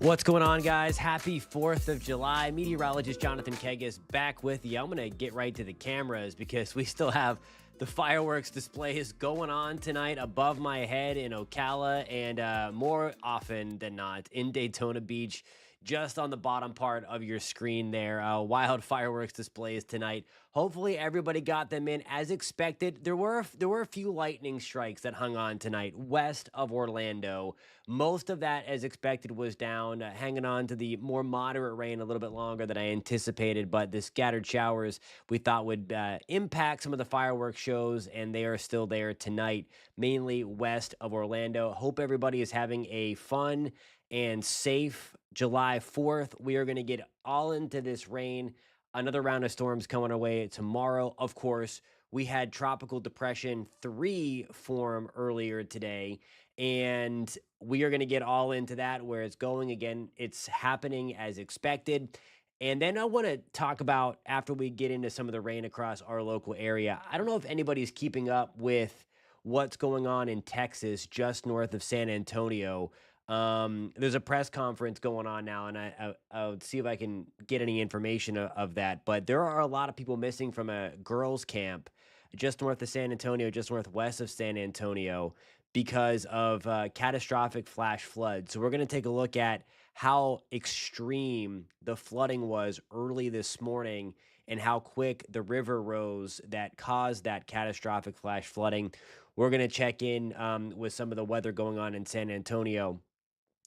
What's going on, guys? Happy 4th of July. Meteorologist Jonathan Kegas back with you. I'm going to get right to the cameras because we still have the fireworks displays going on tonight above my head in Ocala and more often than not in Daytona Beach, just on the bottom part of your screen there. Wild fireworks displays tonight. Hopefully everybody got them in as expected. There were a few lightning strikes that hung on tonight west of Orlando. Most of that, as expected, was down, hanging on to the more moderate rain a little bit longer than I anticipated. But the scattered showers we thought would impact some of the fireworks shows, and they are still there tonight, mainly west of Orlando. Hope everybody is having a fun and safe July 4th. We are going to get all into this rain. Another round of storms coming our way tomorrow. Of course, we had Tropical Depression 3 form earlier today, and we are going to get all into that, where it's going. Again, it's happening as expected. And then I want to talk about, after we get into some of the rain across our local area, I don't know if anybody's keeping up with what's going on in Texas, just north of San Antonio. There's a press conference going on now, and I'll see if I can get any information of that. But there are a lot of people missing from a girls' camp just north of San Antonio, just northwest of San Antonio, because of catastrophic flash floods. So we're going to take a look at how extreme the flooding was early this morning and how quick the river rose that caused that catastrophic flash flooding. We're going to check in with some of the weather going on in San Antonio,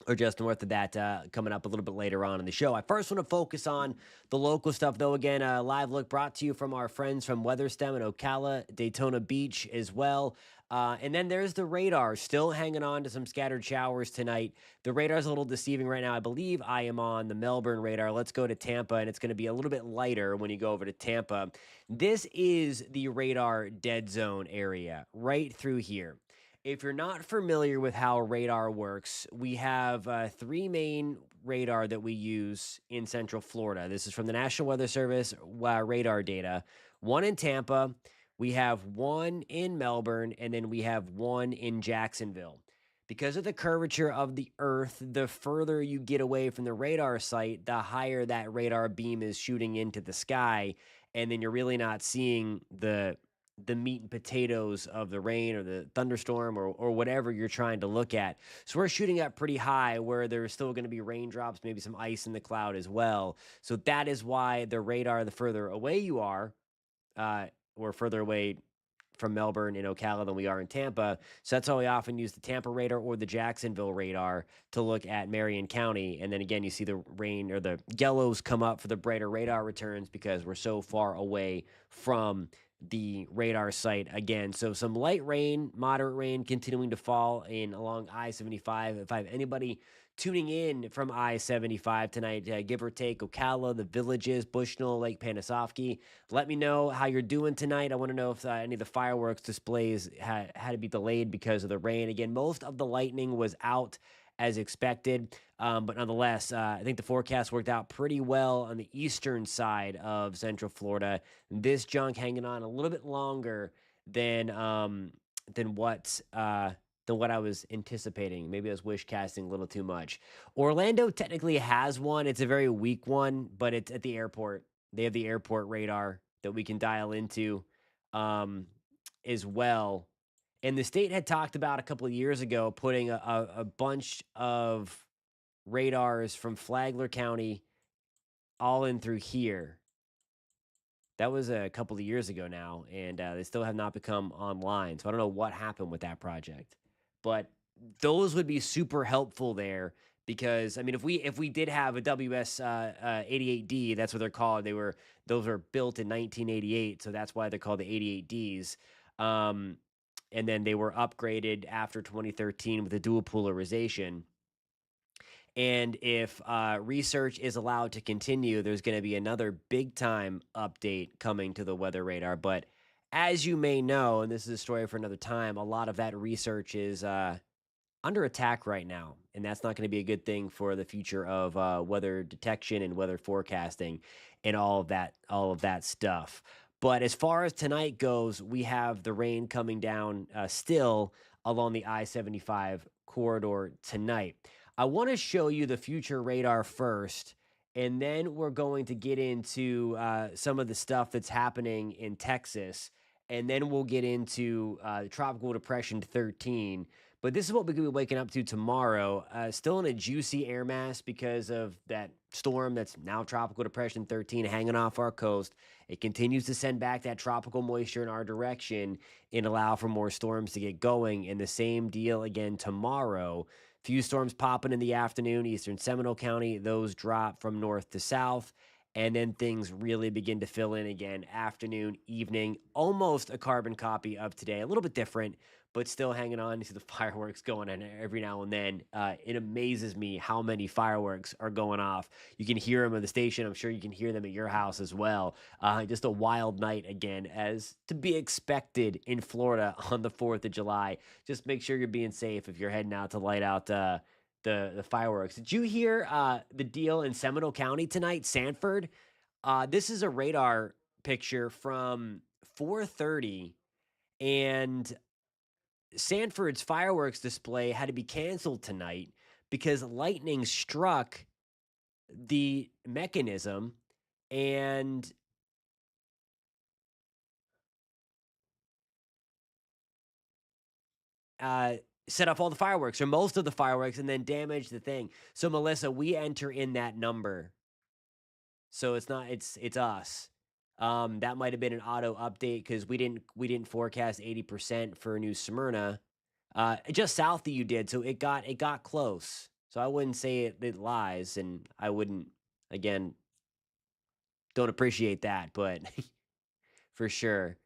or just north of that, coming up a little bit later on in the show. I first want to focus on the local stuff, though. Again, a live look brought to you from our friends from WeatherStem in Ocala, Daytona Beach as well. And then there's the radar, still hanging on to some scattered showers tonight. The radar's a little deceiving right now. I believe I am on the Melbourne radar. Let's go to Tampa, and it's going to be a little bit lighter when you go over to Tampa. This is the radar dead zone area right through here. If you're not familiar with how radar works, we have three main radar that we use in Central Florida. This is from the National Weather Service radar data. One in Tampa, we have one in Melbourne, and then we have one in Jacksonville. Because of the curvature of the Earth, the further you get away from the radar site, the higher that radar beam is shooting into the sky, and then you're really not seeing the meat and potatoes of the rain or the thunderstorm or whatever you're trying to look at. So we're shooting up pretty high where there's still going to be raindrops, maybe some ice in the cloud as well. So that is why the radar, the further away you are, we're further away from Melbourne and Ocala than we are in Tampa. So that's how we often use the Tampa radar or the Jacksonville radar to look at Marion County. And then again, you see the rain or the yellows come up for the brighter radar returns because we're so far away from the radar site again. So some light rain, moderate rain continuing to fall in along I-75. If I have anybody tuning in from I-75 tonight, give or take Ocala, the Villages, Bushnell, Lake Panasoffkee, let me know how you're doing tonight. I want to know if any of the fireworks displays had to be delayed because of the rain. Again, most of the lightning was out as expected. But nonetheless, I think the forecast worked out pretty well on the eastern side of Central Florida. This junk hanging on a little bit longer than what I was anticipating. Maybe I was wish casting a little too much. Orlando technically has one. It's a very weak one, but it's at the airport. They have the airport radar that we can dial into as well. And the state had talked about a couple of years ago putting a bunch of radars from Flagler County all in through here. That was a couple of years ago now, and they still have not become online. So I don't know what happened with that project, but those would be super helpful there because I mean, if we did have a WS 88D, that's what they're called. Those were built in 1988, so that's why they're called the 88Ds. And then they were upgraded after 2013 with a dual polarization. And if research is allowed to continue, there's going to be another big time update coming to the weather radar. But as you may know, and this is a story for another time, a lot of that research is under attack right now. And that's not going to be a good thing for the future of weather detection and weather forecasting and all of that stuff. But as far as tonight goes, we have the rain coming down still along the I-75 corridor tonight. I want to show you the future radar first, and then we're going to get into some of the stuff that's happening in Texas, and then we'll get into Tropical Depression 13. But this is what we could be waking up to tomorrow. Still in a juicy air mass because of that storm that's now Tropical Depression 13 hanging off our coast. It continues to send back that tropical moisture in our direction and allow for more storms to get going. And the same deal again tomorrow. Few storms popping in the afternoon, eastern Seminole County. Those drop from north to south. And then things really begin to fill in again. Afternoon, evening, almost a carbon copy of today. A little bit different, but still hanging on to the fireworks going on every now and then. It amazes me how many fireworks are going off. You can hear them at the station. I'm sure you can hear them at your house as well. Just a wild night again, as to be expected in Florida on the 4th of July. Just make sure you're being safe if you're heading out to light out the fireworks. Did you hear the deal in Seminole County tonight, Sanford? This is a radar picture from 4:30, and Sanford's fireworks display had to be canceled tonight because lightning struck the mechanism and uh, set off all the fireworks or most of the fireworks and then damaged the thing. So Melissa, we enter in that number. So it's not it's us. That might have been an auto update because we didn't forecast 80% for New Smyrna. Just south of you did, so it got close. So I wouldn't say it lies, and I wouldn't again don't appreciate that, but for sure.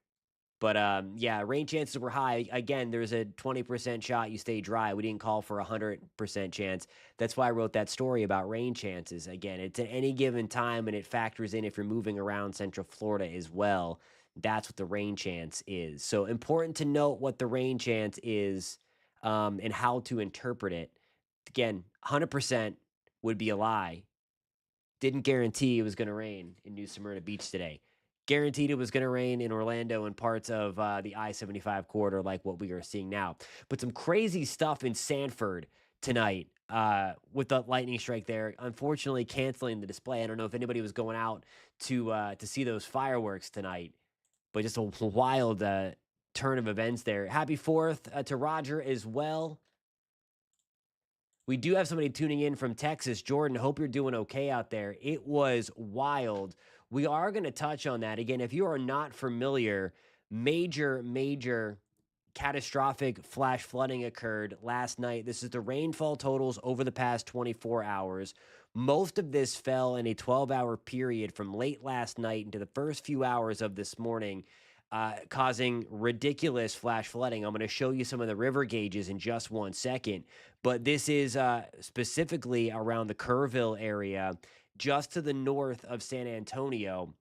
But yeah, rain chances were high. Again, there's a 20% shot you stay dry. We didn't call for a 100% chance. That's why I wrote that story about rain chances. Again, it's at any given time, and it factors in if you're moving around Central Florida as well. That's what the rain chance is. So important to note what the rain chance is and how to interpret it. Again, 100% would be a lie. Didn't guarantee it was going to rain in New Smyrna Beach today. Guaranteed it was going to rain in Orlando and parts of the I-75 corridor like what we are seeing now. But some crazy stuff in Sanford tonight with the lightning strike there. Unfortunately, canceling the display. I don't know if anybody was going out to see those fireworks tonight, but just a wild turn of events there. Happy 4th to Roger as well. We do have somebody tuning in from Texas. Jordan, hope you're doing okay out there. It was wild. We are going to touch on that. Again, if you are not familiar, major catastrophic flash flooding occurred last night. This is the rainfall totals over the past 24 hours. Most of this fell in a 12-hour period from late last night into the first few hours of this morning. Causing ridiculous flash flooding. I'm going to show you some of the river gauges in just 1 second, but this is specifically around the Kerrville area, just to the north of San Antonio.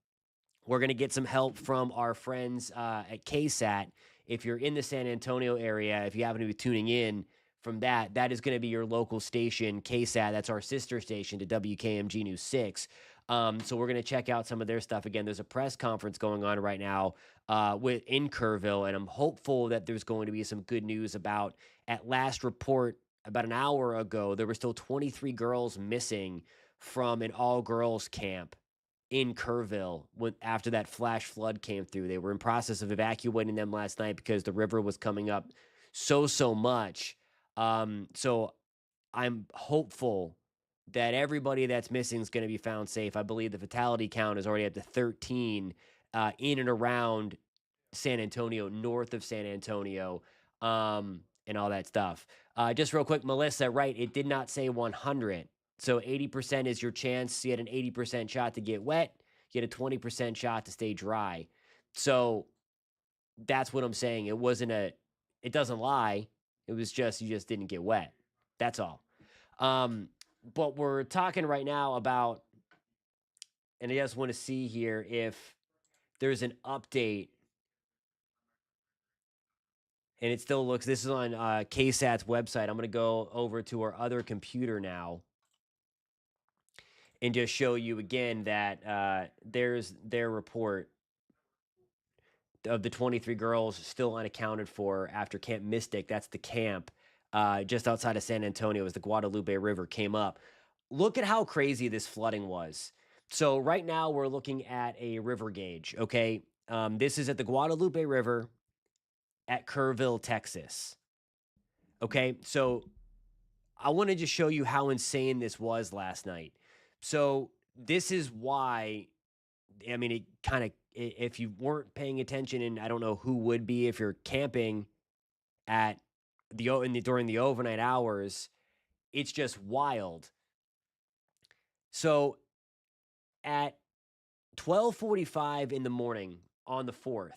We're going to get some help from our friends at KSAT. If you're in the San Antonio area, if you happen to be tuning in from that is going to be your local station, KSAT. That's our sister station to WKMG News 6. So we're going to check out some of their stuff. Again, there's a press conference going on right now in Kerrville, and I'm hopeful that there's going to be some good news about, at last report about an hour ago, there were still 23 girls missing from an all-girls camp in Kerrville after that flash flood came through. They were in process of evacuating them last night because the river was coming up so much. So I'm hopeful that everybody that's missing is going to be found safe. I believe the fatality count is already up to 13 in and around San Antonio, north of San Antonio, and all that stuff. Just real quick, Melissa, right, it did not say 100. So 80% is your chance. You had an 80% shot to get wet. You had a 20% shot to stay dry. So that's what I'm saying. It doesn't lie. It was just, you just didn't get wet. That's all. But we're talking right now about, and I just want to see here if there's an update. And it still looks, this is on KSAT's website. I'm going to go over to our other computer now and just show you again that there's their report of the 23 girls still unaccounted for after Camp Mystic. That's the camp. just outside of San Antonio as the Guadalupe River came up. Look at how crazy this flooding was. So right now we're looking at a river gauge. Okay, this is at the Guadalupe River at Kerrville, Texas. Okay, so I want to just show you how insane this was last night. So this is why, I mean, it kind of, if you weren't paying attention, and I don't know who would be if you're camping at during the overnight hours, it's just wild. So at 12:45 in the morning on the 4th,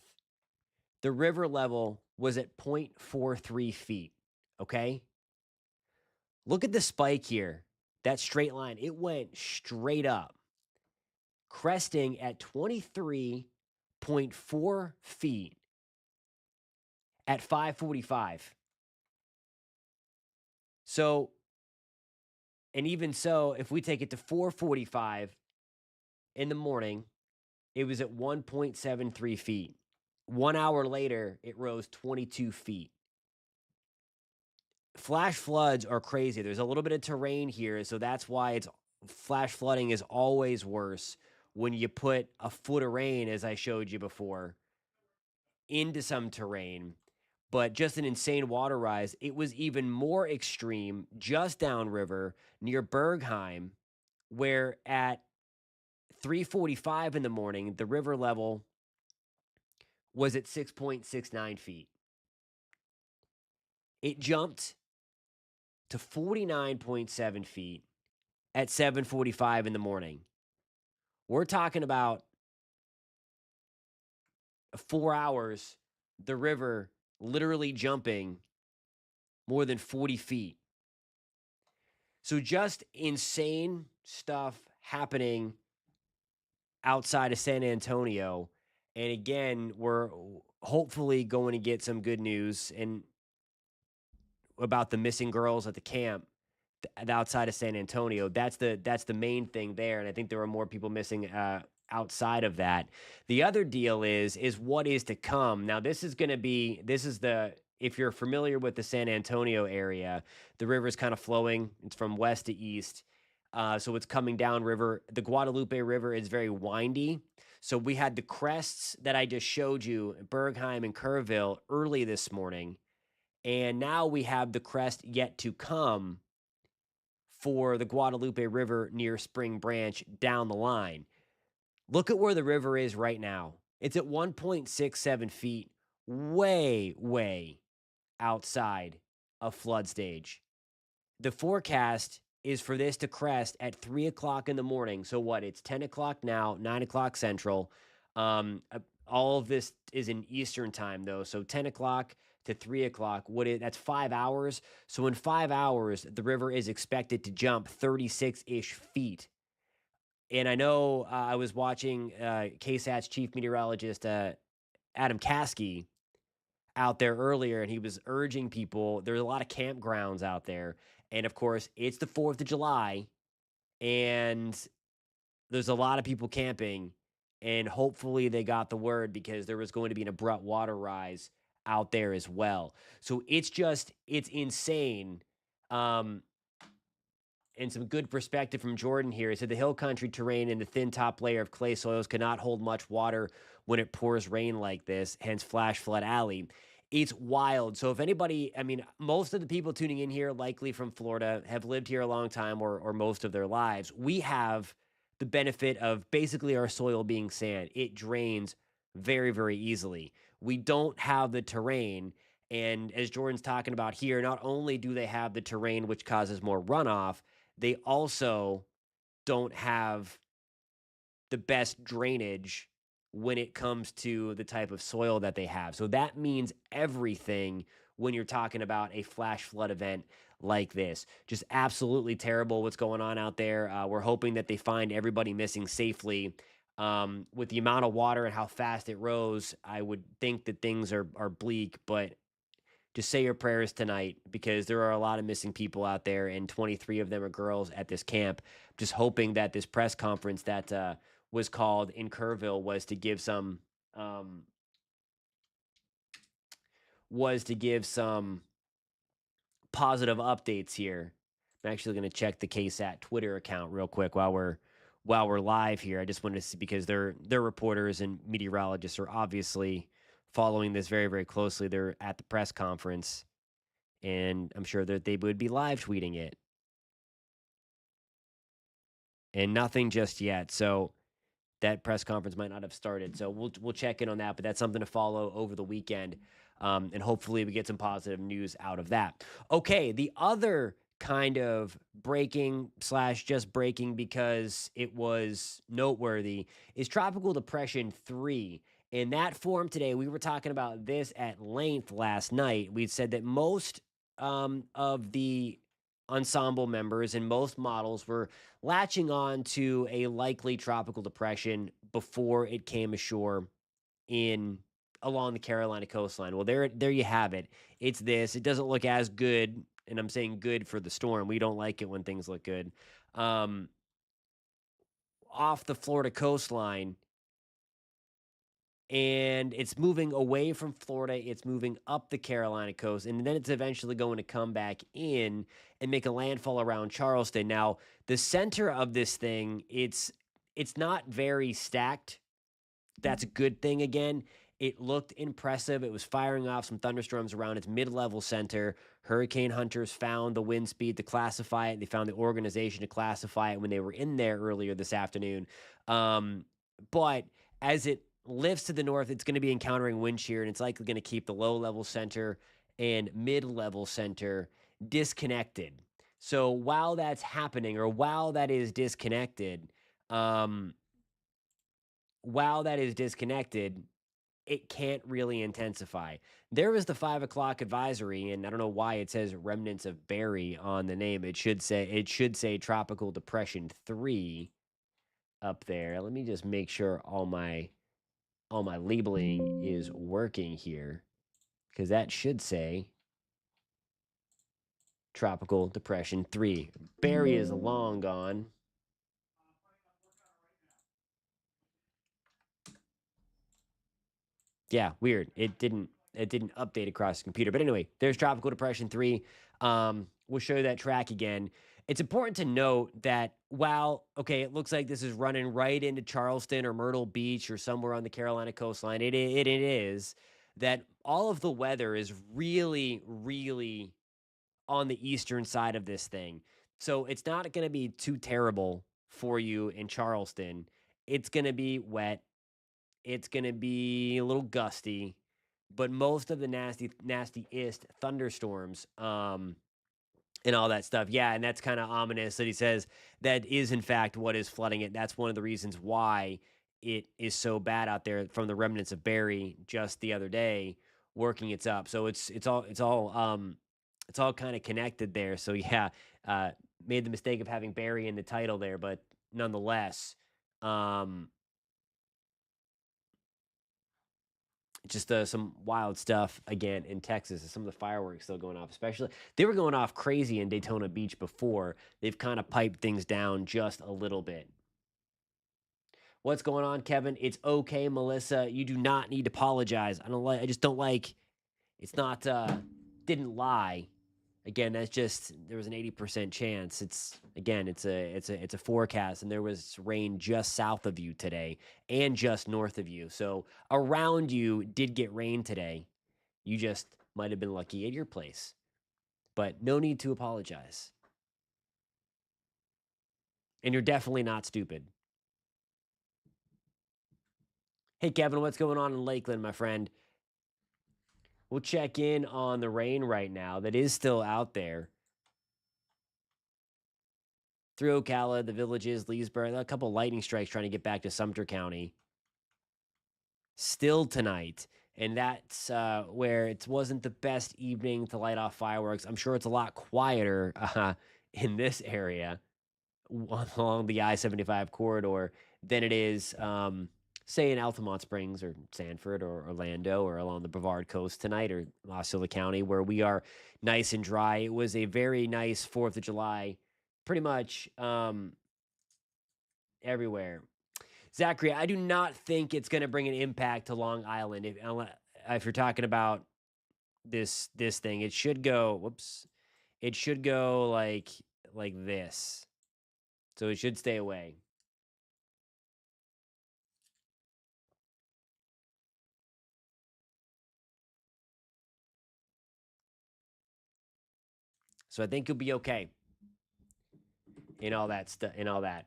the river level was at 0.43 feet. Okay. Look at the spike here. That straight line, it went straight up, cresting at 23.4 feet at 5:45. So, and even so, if we take it to 4:45 in the morning, it was at 1.73 feet. 1 hour later, it rose 22 feet. Flash floods are crazy. There's a little bit of terrain here, so that's why it's flash flooding is always worse when you put a foot of rain, as I showed you before, into some terrain. But just an insane water rise. It was even more extreme just downriver near Bergheim, where at 3:45 in the morning, the river level was at 6.69 feet. It jumped to 49.7 feet at 7:45 in the morning. We're talking about 4 hours, the river literally jumping more than 40 feet. So just insane stuff happening outside of San Antonio. And again, we're hopefully going to get some good news and about the missing girls at the camp outside of San Antonio. That's the main thing there, and I think there are more people missing outside of that. The other deal is what is to come. Now, this is the if you're familiar with the San Antonio area, the river is kind of flowing. It's from west to east. So it's coming down river. The Guadalupe River is very windy. So we had the crests that I just showed you, Bergheim and Kerrville, early this morning. And now we have the crest yet to come for the Guadalupe River near Spring Branch down the line. Look at where the river is right now. It's at 1.67 feet, way, way outside of flood stage. The forecast is for this to crest at 3 o'clock in the morning. So what? It's 10 o'clock now, 9 o'clock Central. All of this is in Eastern time, though. So 10 o'clock to 3 o'clock. That's 5 hours. So in 5 hours, the river is expected to jump 36-ish feet. And I know I was watching KSAT's chief meteorologist, Adam Caskey, out there earlier, and he was urging people. There's a lot of campgrounds out there. And of course, it's the 4th of July, and there's a lot of people camping. And hopefully they got the word because there was going to be an abrupt water rise out there as well. So it's insane. And some good perspective from Jordan here. He said the hill country terrain and the thin top layer of clay soils cannot hold much water when it pours rain like this, hence flash flood alley. It's wild. So if anybody, I mean, most of the people tuning in here, likely from Florida, have lived here a long time or most of their lives. We have the benefit of basically our soil being sand. It drains very, very easily. We don't have the terrain. And as Jordan's talking about here, not only do they have the terrain, which causes more runoff, they also don't have the best drainage when it comes to the type of soil that they have. So that means everything when you're talking about a flash flood event like this. Just absolutely terrible what's going on out there. We're hoping that they find everybody missing safely. With the amount of water and how fast it rose, I would think that things are bleak, but just say your prayers tonight because there are a lot of missing people out there, and 23 of them are girls at this camp. Just hoping that this press conference that was called in Kerrville was to give some positive updates here. I'm actually going to check the KSAT Twitter account real quick while we're live here. I just wanted to see because they're reporters and meteorologists are obviously following this very, very closely. They're at the press conference, and I'm sure that they would be live tweeting it. And nothing just yet. So that press conference might not have started. So we'll check in on that, but that's something to follow over the weekend. And hopefully we get some positive news out of that. Okay, the other kind of breaking slash just breaking because it was noteworthy is Tropical Depression 3. In that form today, we were talking about this at length last night. We said that most of the ensemble members and most models were latching on to a likely tropical depression before it came ashore in along the Carolina coastline. Well, there you have it. It's this. It doesn't look as good, and I'm saying good for the storm. We don't like it when things look good. Off the Florida coastline, and it's moving away from Florida. It's moving up the Carolina coast, and then it's eventually going to come back in and make a landfall around Charleston. Now, the center of this thing, it's not very stacked. That's a good thing again. It looked impressive. It was firing off some thunderstorms around its mid-level center. Hurricane hunters found the wind speed to classify it. They found the organization to classify it when they were in there earlier this afternoon. But as it lifts to the north, it's going to be encountering wind shear, and it's likely going to keep the low-level center and mid-level center disconnected. So while that's happening, or while that is disconnected, it can't really intensify. There was the 5 o'clock advisory, and I don't know why it says remnants of Barry on the name. It should say Tropical Depression 3 up there. Let me just make sure all my labeling is working here, because that should say Tropical Depression 3. Barry is long gone. Yeah, weird. It didn't update across the computer. But anyway, there's Tropical Depression 3. We'll show you that track again. It's important to note that while, okay, it looks like this is running right into Charleston or Myrtle Beach or somewhere on the Carolina coastline, it is that all of the weather is really, really on the eastern side of this thing. So it's not going to be too terrible for you in Charleston. It's going to be wet. It's going to be a little gusty, but most of the nastiest thunderstorms and all that stuff. Yeah, and that's kind of ominous that he says that is in fact what is flooding it. That's one of the reasons why it is so bad out there from the remnants of Barry just the other day working its up. So it's all kind of connected there. So yeah, made the mistake of having Barry in the title there, but nonetheless, just some wild stuff again in Texas. Some of the fireworks still going off, especially they were going off crazy in Daytona Beach before. They've kind of piped things down just a little bit. What's going on, Kevin? It's okay, Melissa. You do not need to apologize. I just don't like. It's not. Didn't lie. Again, that's just there was an 80% chance. It's a forecast, and there was rain just south of you today and just north of you. So around you did get rain today. You just might have been lucky at your place, but no need to apologize. And you're definitely not stupid. Hey, Kevin, what's going on in Lakeland, my friend? We'll check in on the rain right now that is still out there. Through Ocala, the villages, Leesburg, a couple lightning strikes trying to get back to Sumter County. Still tonight. And that's where it wasn't the best evening to light off fireworks. I'm sure it's a lot quieter in this area along the I-75 corridor than it is, say, in Altamont Springs or Sanford or Orlando or along the Brevard Coast tonight or Osceola County, where we are nice and dry. It was a very nice 4th of July, pretty much everywhere. Zachary, I do not think it's going to bring an impact to Long Island. If you're talking about this thing, it should go. Whoops, it should go like this. So it should stay away. So I think you'll be okay in all that stuff. In all that,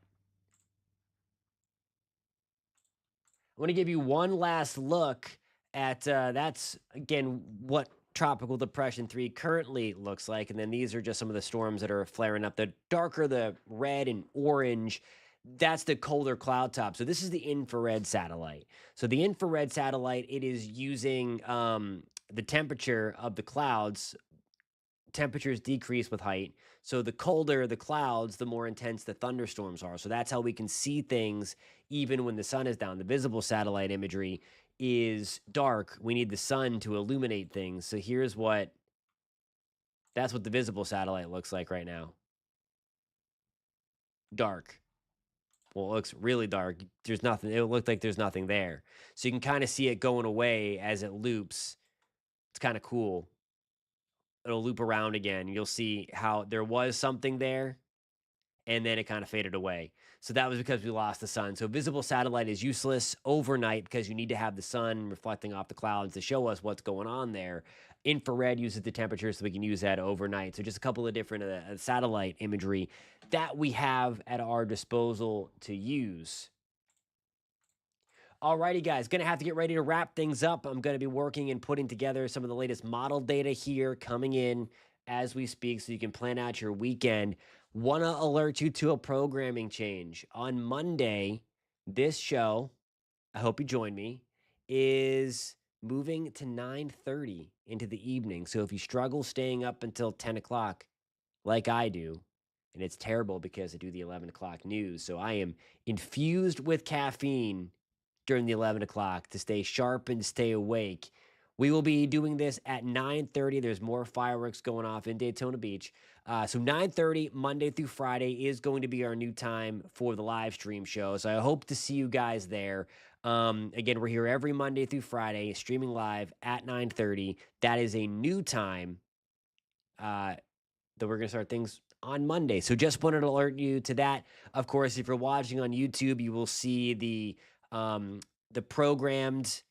I want to give you one last look at that's again what Tropical Depression 3 currently looks like. And then these are just some of the storms that are flaring up. The darker the red and orange, that's the colder cloud top. So this is the infrared satellite. So the infrared satellite, it is using the temperature of the clouds. Temperatures decrease with height. So the colder the clouds, the more intense the thunderstorms are. So that's how we can see things even when the sun is down. The visible satellite imagery is dark. We need the sun to illuminate things. So that's what the visible satellite looks like right now. Dark. Well, it looks really dark. There's nothing. It looked like there's nothing there. So you can kind of see it going away as it loops. It's kind of cool. It'll loop around again. You'll see how there was something there and then it kind of faded away. So that was because we lost the sun. So visible satellite is useless overnight because you need to have the sun reflecting off the clouds to show us what's going on there. Infrared uses the temperature so we can use that overnight. So just a couple of different satellite imagery that we have at our disposal to use. Alrighty, guys, gonna have to get ready to wrap things up. I'm gonna be working and putting together some of the latest model data here coming in as we speak so you can plan out your weekend. Wanna alert you to a programming change. On Monday, this show, I hope you join me, is moving to 9:30 into the evening. So if you struggle staying up until 10 o'clock, like I do, and it's terrible because I do the 11 o'clock news, so I am infused with caffeine during the 11 o'clock to stay sharp and stay awake. We will be doing this at 9:30. There's more fireworks going off in Daytona Beach. So 9:30 Monday through Friday is going to be our new time for the live stream show. So I hope to see you guys there. Again, we're here every Monday through Friday, streaming live at 9:30. That is a new time that we're going to start things on Monday. So just wanted to alert you to that. Of course, if you're watching on YouTube, you will see the programmed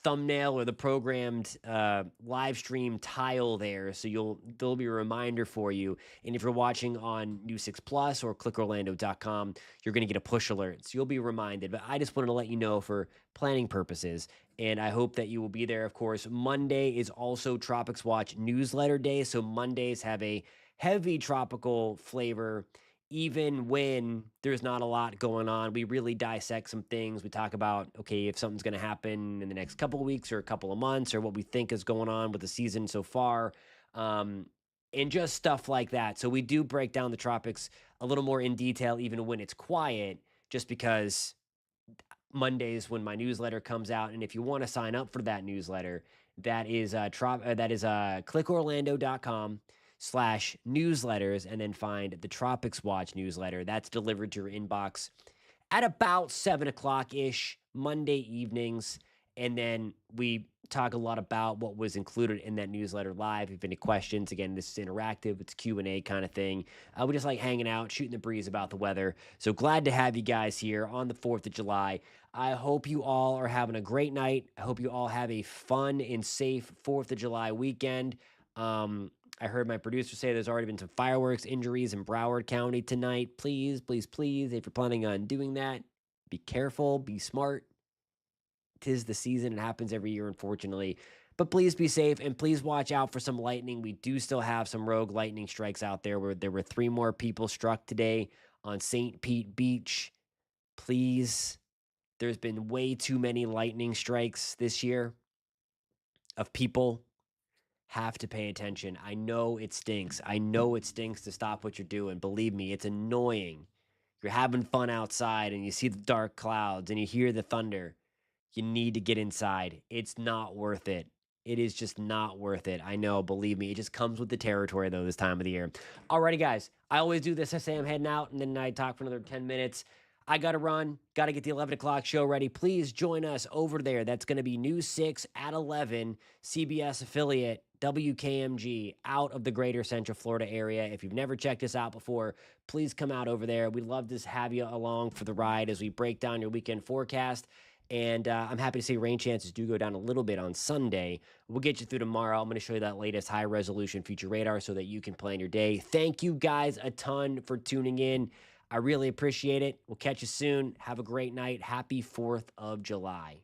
thumbnail or the programmed live stream tile there. So there'll be a reminder for you. And if you're watching on News 6 Plus or clickorlando.com, you're going to get a push alert. So you'll be reminded. But I just wanted to let you know for planning purposes. And I hope that you will be there. Of course, Monday is also Tropics Watch newsletter day. So Mondays have a heavy tropical flavor. Even when there's not a lot going on, we really dissect some things. We talk about, okay, if something's going to happen in the next couple of weeks or a couple of months or what we think is going on with the season so far, and just stuff like that. So we do break down the tropics a little more in detail, even when it's quiet, just because Mondays when my newsletter comes out. And if you want to sign up for that newsletter, that is clickorlando.com/newsletters, and then find the Tropics Watch newsletter. That's delivered to your inbox at about 7 o'clock ish Monday evenings. And then we talk a lot about what was included in that newsletter live. If you have any questions, again, this is interactive. It's Q&A kind of thing. We just like hanging out, shooting the breeze about the weather. So glad to have you guys here on the 4th of July. I hope you all are having a great night. I hope you all have a fun and safe 4th of July weekend. I heard my producer say there's already been some fireworks injuries in Broward County tonight. Please, please, please, if you're planning on doing that, be careful, be smart. 'Tis the season. It happens every year, unfortunately. But please be safe and please watch out for some lightning. We do still have some rogue lightning strikes out there where there were 3 more people struck today on St. Pete Beach. Please, there's been way too many lightning strikes this year of people. Have to pay attention. I know it stinks. I know it stinks to stop what you're doing. Believe me, it's annoying. You're having fun outside and you see the dark clouds and you hear the thunder. You need to get inside. It's not worth it. It is just not worth it. I know, believe me. It just comes with the territory, though, this time of the year. Alrighty, guys. I always do this. I say I'm heading out, and then I talk for another 10 minutes. I got to run. Got to get the 11 o'clock show ready. Please join us over there. That's going to be News 6 at 11, CBS affiliate. WKMG out of the greater Central Florida area. If you've never checked us out before, please come out over there. We'd love to have you along for the ride as we break down your weekend forecast. And I'm happy to see rain chances do go down a little bit on Sunday. We'll get you through tomorrow. I'm going to show you that latest high resolution future radar so that you can plan your day. Thank you guys a ton for tuning in. I really appreciate it. We'll catch you soon. Have a great night. Happy 4th of July.